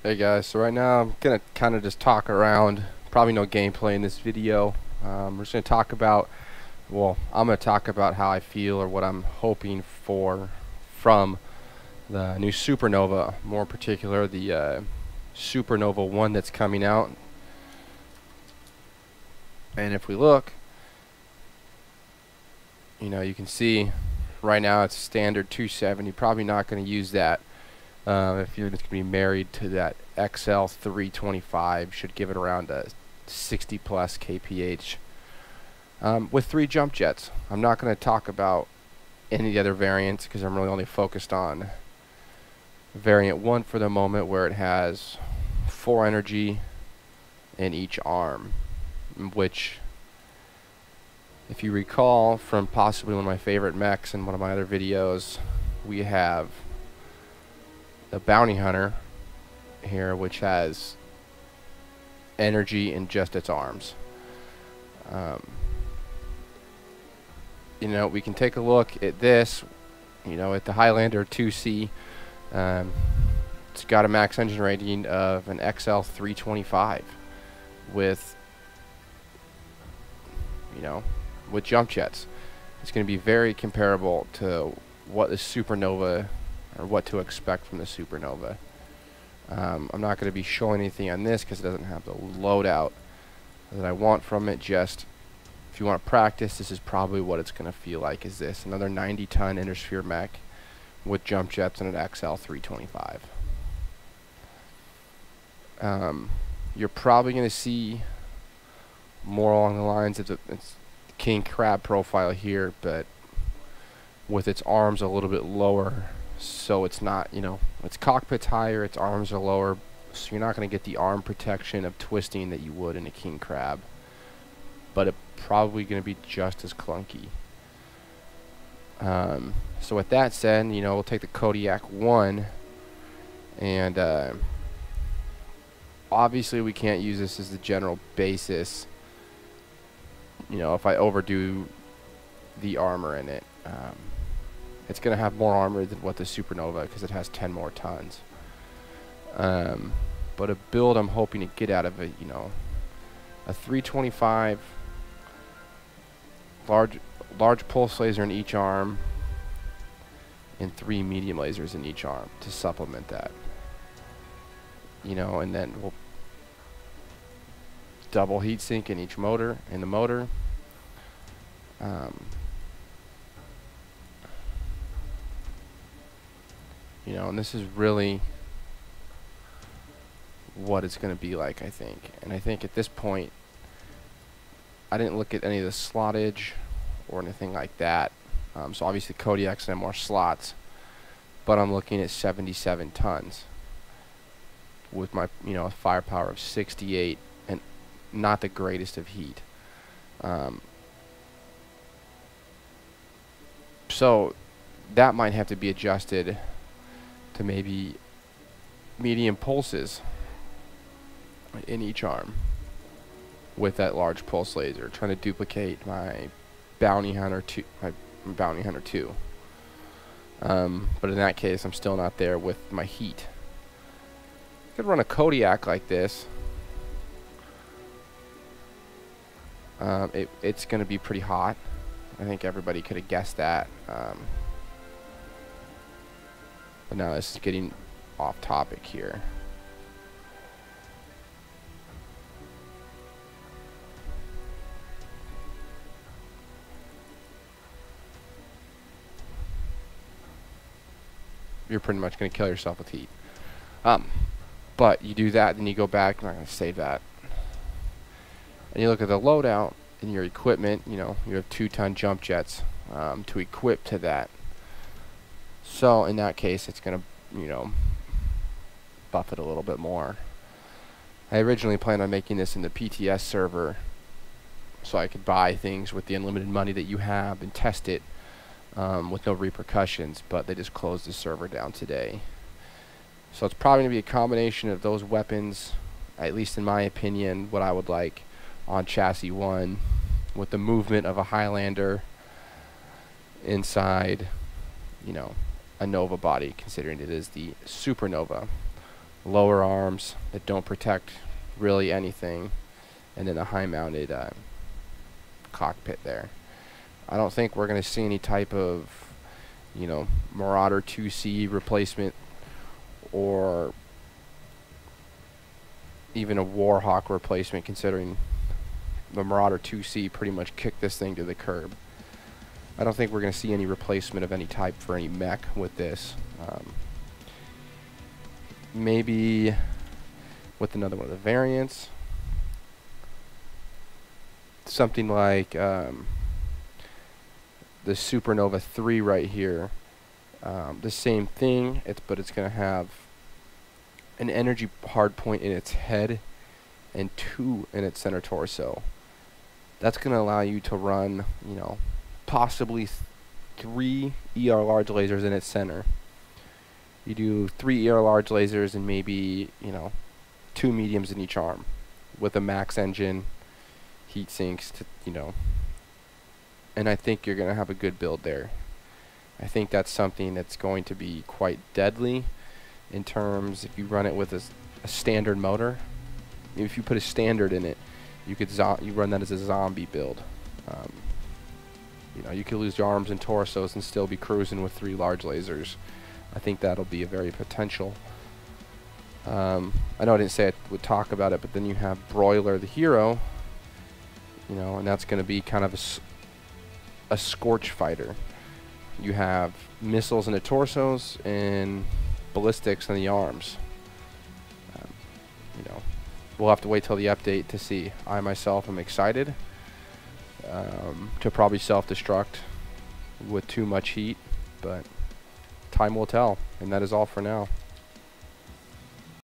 Hey guys, so right now I'm gonna kind of just talk around, probably no gameplay in this video. We're just gonna talk about, well, I'm gonna talk about how I feel or what I'm hoping for from the new SuperNova, more particular the SuperNova 1 that's coming out. And if we look, you can see right now it's standard 270. Probably not gonna use that. If you're just going to be married to that XL 325, should give it around a 60 plus kph with 3 jump jets. I'm not going to talk about any of the other variants because I'm really only focused on variant 1 for the moment, where it has 4 energy in each arm, which, if you recall from possibly one of my favorite mechs in one of my other videos, we have the bounty hunter here, which has energy in just its arms. We can take a look at this, at the Highlander 2C. It's got a max engine rating of an XL 325 with, with jump jets. It's going to be very comparable to what the SuperNova, or what to expect from the SuperNova. I'm not going to be showing anything on this because it doesn't have the loadout that I want from it. Just if you want to practice, this is probably what it's going to feel like. Is this another 90-ton Intersphere mech with jump jets and an XL 325? You're probably going to see more along the lines of the King Crab profile here, but with its arms a little bit lower. So it's not, its cockpit's higher, its arms are lower, so you're not going to get the arm protection of twisting that you would in a King Crab. But it's probably going to be just as clunky. So with that said, we'll take the Kodiak 1, and obviously we can't use this as the general basis, if I overdo the armor in it. It's going to have more armor than what the SuperNova, because it has 10 more tons. But a build I'm hoping to get out of it, a 325, large pulse laser in each arm, and 3 medium lasers in each arm to supplement that. And then we'll double heatsink in each motor, and this is really what it's going to be like, I think. And I think at this point, I didn't look at any of the slottage or anything like that. So obviously Kodiak's have more slots, but I'm looking at 77 tons with my, firepower of 68 and not the greatest of heat. So that might have to be adjusted to maybe medium pulses in each arm with that large pulse laser, trying to duplicate my bounty hunter 2. But in that case, I'm still not there with my heat. I could run a Kodiak like this. It's going to be pretty hot. I think everybody could have guessed that. But now this is getting off topic here. You're pretty much going to kill yourself with heat. But you do that, then you go back. I'm not going to save that. And you look at the loadout in your equipment. You have 2-ton jump jets to equip to that. So in that case, it's going to, buff it a little bit more. I originally planned on making this in the PTS server so I could buy things with the unlimited money that you have and test it with no repercussions, but they just closed the server down today. So it's probably going to be a combination of those weapons, at least in my opinion, what I would like on chassis 1, with the movement of a Highlander inside, a Nova body, considering it is the SuperNova. lower arms that don't protect really anything, and then a high-mounted cockpit there. I don't think we're going to see any type of, Marauder 2C replacement, or even a Warhawk replacement, considering the Marauder 2C pretty much kicked this thing to the curb. I don't think we're going to see any replacement of any type for any mech with this. Maybe with another one of the variants, something like the SuperNova 3 right here. The same thing, but it's going to have an energy hardpoint in its head and 2 in its center torso. That's going to allow you to run, possibly 3 ER large lasers in its center. You do 3 ER large lasers and maybe, 2 mediums in each arm, with a max engine, heat sinks, and I think you're going to have a good build there. I think that's something that's going to be quite deadly in terms, if you run it with a standard motor. If you put a standard in it, you run that as a zombie build. You could lose your arms and torsos and still be cruising with 3 large lasers. I think that'll be a very potential. I know I didn't say I would talk about it, but then you have Broiler the hero, and that's going to be kind of a scorch fighter. You have missiles in the torsos and ballistics in the arms. We'll have to wait till the update to see. I myself am excited to probably self-destruct with too much heat, but time will tell, and that is all for now.